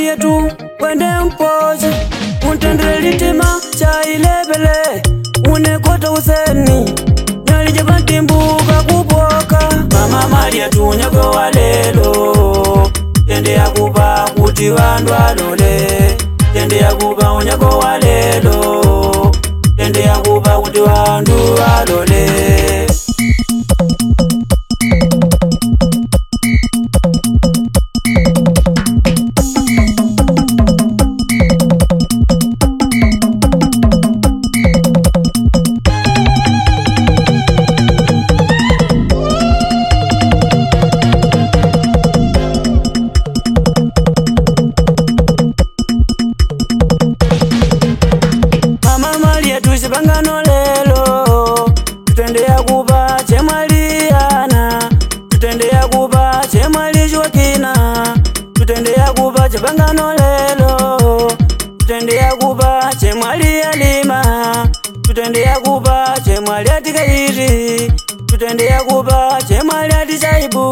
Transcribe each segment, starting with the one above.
yetu wende mpoje untendele litima cha ilebele unekota useni nalije bantimbuka kuboka mama Maria tunyago walelo tende yakuba kuti wandu alole tende yakuba unyago walelo tende yakuba kuti wandu alole Bangano lelo tutende yakuba chemaliana tutende yakuba chemali jwakina tutende yakuba chebangano lelo tutende yakuba chemali alima tutende yakuba chemali atikairi tutende yakuba chemali atichaibu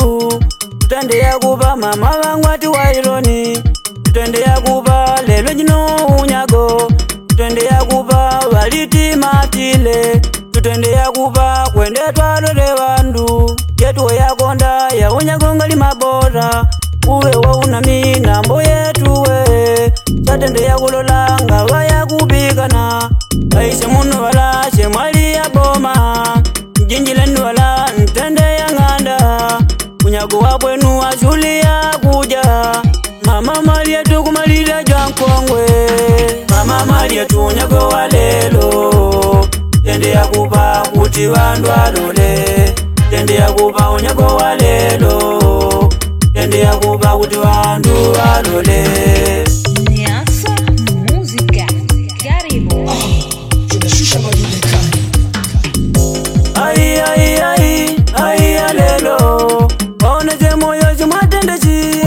tutende yakuba mama wangu ati waironi tutende yakuba lelo jino unyago tutende yakuba waliti matile tutende yakuba kwende twalole wandu yetu yakonda ya unyagonga limabora uwe waunami nambo yetu we tatende yakulola nga wayakubikana aise munu wala chemwali ya boma njinjileni wala ntende yanganda unyago wabwenu azuli ya kuja mama Maria tukumalira jankongwe mama Maria tunyago walelo tende yakuba kuti wandu alole tende yakuba unyago walelo tende yakuba kuti wandu alole Niasa Musica Karibu tunashusha madudeka ai ai ai ai alelo waona je moyo jumatende ji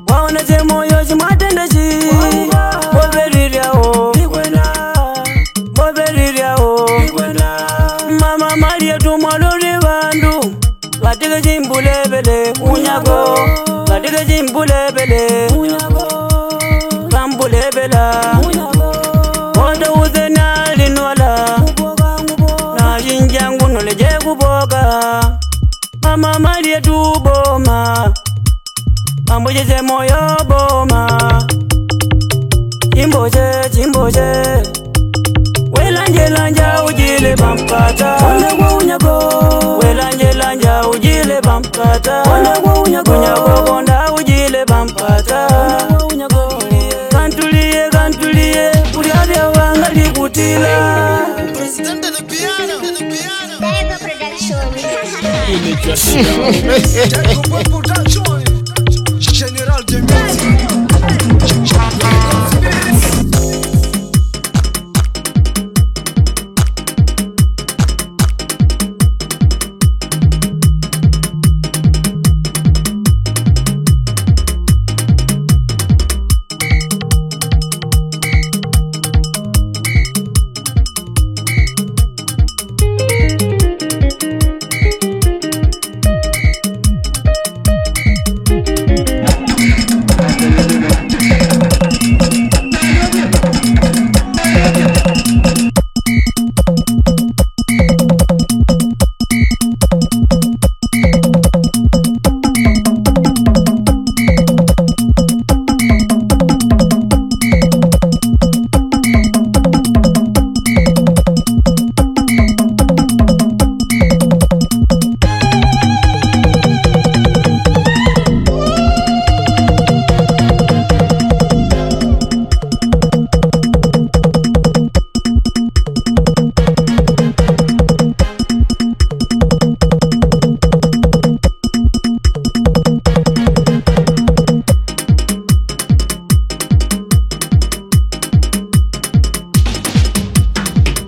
waona je moyo jumatende ji mama Maria tumwalole wandu katika jimbulebele unyago katika jimbulebele unyago kambulebela oda uzena linwala na jinjangu noleje kuboga mama Maria tuboma amboje moyo boma chimboje welanje ujile bampata ona kwa unyago welanje ujile bampata ona kwa unyago bonda ujile bampata ona kwa unyago kantulie kuriade wangali kutila presidente de piano Deva Production. Deva Production General de musique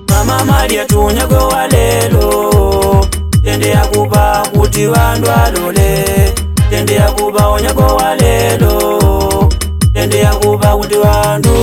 mama Maria tunyago walelo tende yakuba kuti wandu alole tende yakuba unyago walelo tende yakuba kuti wandu